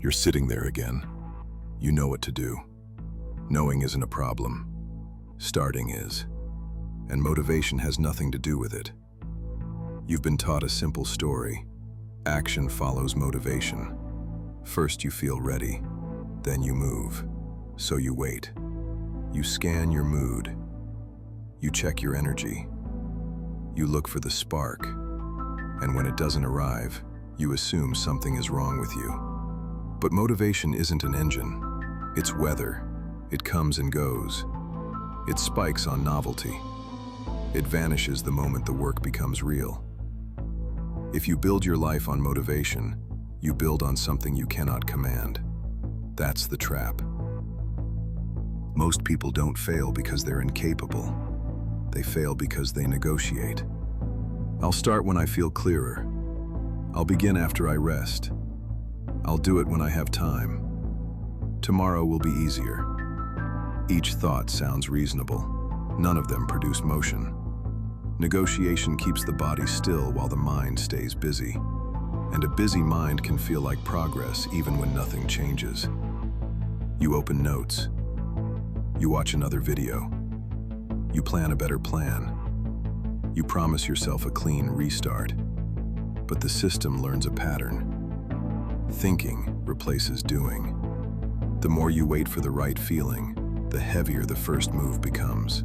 You're sitting there again. You know what to do. Knowing isn't a problem. Starting is. And motivation has nothing to do with it. You've been taught a simple story. Action follows motivation. First you feel ready, then you move. So you wait. You scan your mood. You check your energy. You look for the spark. And when it doesn't arrive, you assume something is wrong with you. But motivation isn't an engine. It's weather. It comes and goes. It spikes on novelty. It vanishes the moment the work becomes real. If you build your life on motivation, you build on something you cannot command. That's the trap. Most people don't fail because they're incapable. They fail because they negotiate. I'll start when I feel clearer. I'll begin after I rest. I'll do it when I have time. Tomorrow will be easier. Each thought sounds reasonable. None of them produce motion. Negotiation keeps the body still while the mind stays busy. And a busy mind can feel like progress even when nothing changes. You open notes. You watch another video. You plan a better plan. You promise yourself a clean restart. But the system learns a pattern. Thinking replaces doing. The more you wait for the right feeling, the heavier the first move becomes.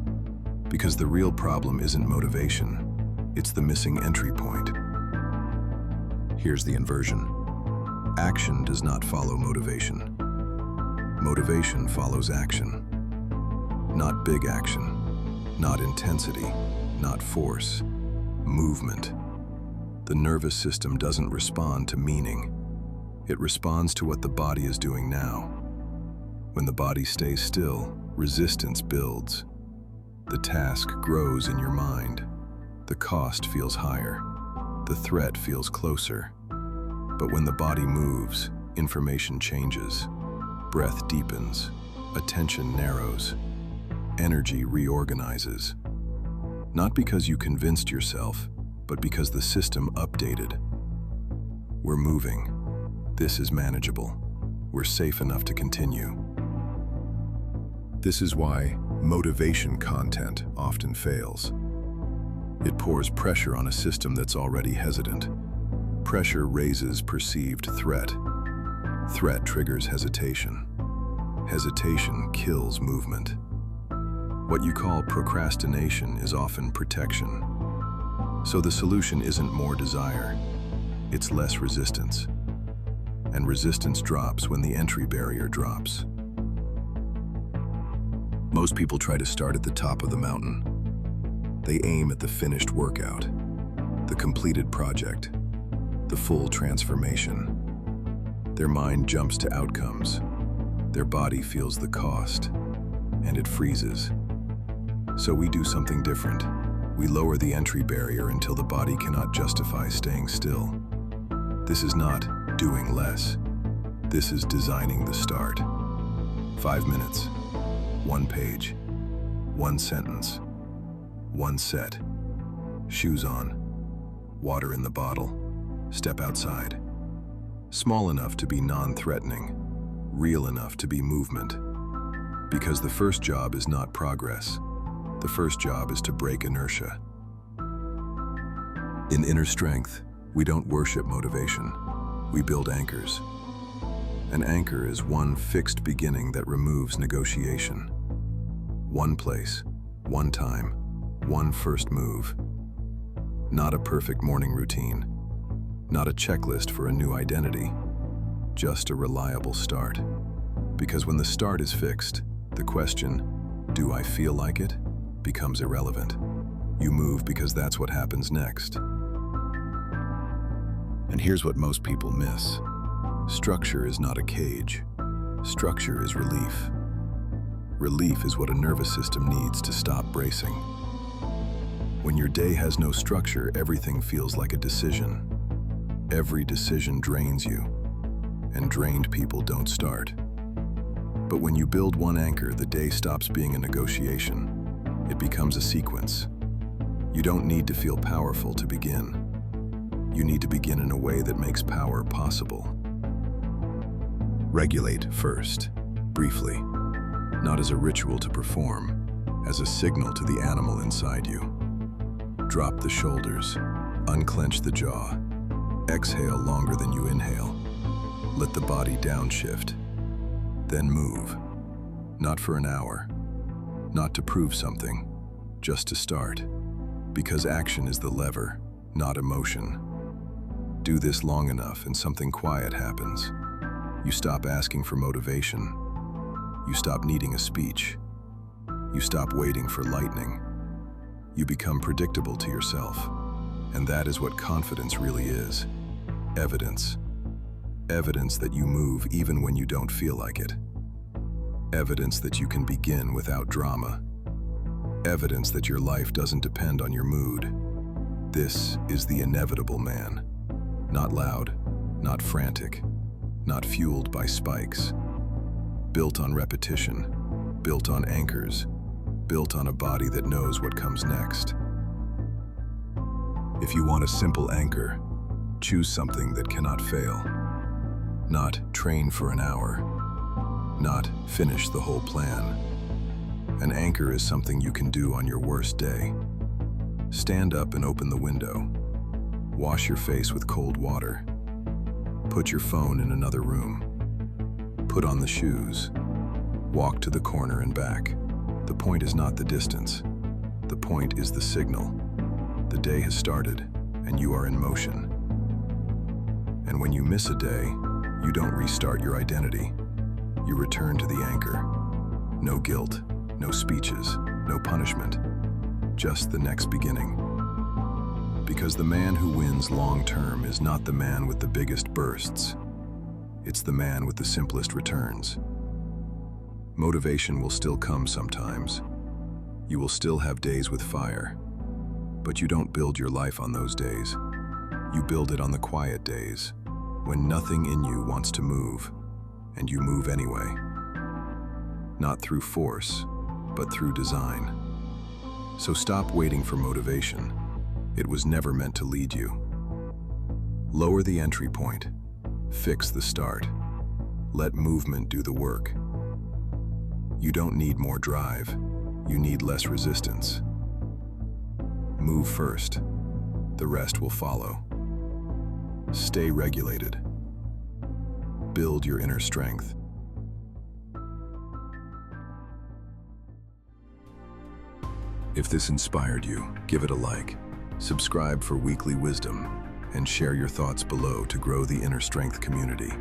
Because the real problem isn't motivation, it's the missing entry point. Here's the inversion. Action does not follow motivation. Motivation follows action. Not big action, not intensity, not force, movement. The nervous system doesn't respond to meaning. It responds to what the body is doing now. When the body stays still, resistance builds. The task grows in your mind. The cost feels higher. The threat feels closer. But when the body moves, information changes. Breath deepens. Attention narrows. Energy reorganizes. Not because you convinced yourself, but because the system updated. We're moving. This is manageable. We're safe enough to continue. This is why motivation content often fails. It pours pressure on a system that's already hesitant. Pressure raises perceived threat. Threat triggers hesitation. Hesitation kills movement. What you call procrastination is often protection. So the solution isn't more desire, it's less resistance. And resistance drops when the entry barrier drops. Most people try to start at the top of the mountain. They aim at the finished workout, the completed project, the full transformation. Their mind jumps to outcomes. Their body feels the cost, and it freezes. So we do something different. We lower the entry barrier until the body cannot justify staying still. This is not doing less. This is designing the start. 5 minutes, 1 page, 1 sentence, 1 set. Shoes on, water in the bottle, step outside. Small enough to be non-threatening, real enough to be movement. Because the first job is not progress. The first job is to break inertia. In inner strength, we don't worship motivation. We build anchors. An anchor is one fixed beginning that removes negotiation. One place, one time, one first move. Not a perfect morning routine. Not a checklist for a new identity. Just a reliable start. Because when the start is fixed, the question, "Do I feel like it?" becomes irrelevant. You move because that's what happens next. And here's what most people miss. Structure is not a cage. Structure is relief. Relief is what a nervous system needs to stop bracing. When your day has no structure, everything feels like a decision. Every decision drains you, and drained people don't start. But when you build one anchor, the day stops being a negotiation. It becomes a sequence. You don't need to feel powerful to begin. You need to begin in a way that makes power possible. Regulate first, briefly, not as a ritual to perform, as a signal to the animal inside you. Drop the shoulders, unclench the jaw, exhale longer than you inhale. Let the body downshift, then move. Not for an hour, not to prove something, just to start. Because action is the lever, not emotion. Do this long enough and something quiet happens. You stop asking for motivation. You stop needing a speech. You stop waiting for lightning. You become predictable to yourself. And that is what confidence really is. Evidence. Evidence that you move even when you don't feel like it. Evidence that you can begin without drama. Evidence that your life doesn't depend on your mood. This is the inevitable man. Not loud, not frantic, not fueled by spikes. Built on repetition, built on anchors, built on a body that knows what comes next. If you want a simple anchor, choose something that cannot fail. Not train for an hour, not finish the whole plan. An anchor is something you can do on your worst day. Stand up and open the window. Wash your face with cold water. Put your phone in another room. Put on the shoes. Walk to the corner and back. The point is not the distance. The point is the signal. The day has started, and you are in motion. And when you miss a day, you don't restart your identity. You return to the anchor. No guilt, no speeches, no punishment. Just the next beginning. Because the man who wins long-term is not the man with the biggest bursts. It's the man with the simplest returns. Motivation will still come sometimes. You will still have days with fire. But you don't build your life on those days. You build it on the quiet days, when nothing in you wants to move, and you move anyway. Not through force, but through design. So stop waiting for motivation. It was never meant to lead you. Lower the entry point. Fix the start. Let movement do the work. You don't need more drive. You need less resistance. Move first. The rest will follow. Stay regulated. Build your inner strength. If this inspired you, give it a like. Subscribe for weekly wisdom, and share your thoughts below to grow the inner strength community.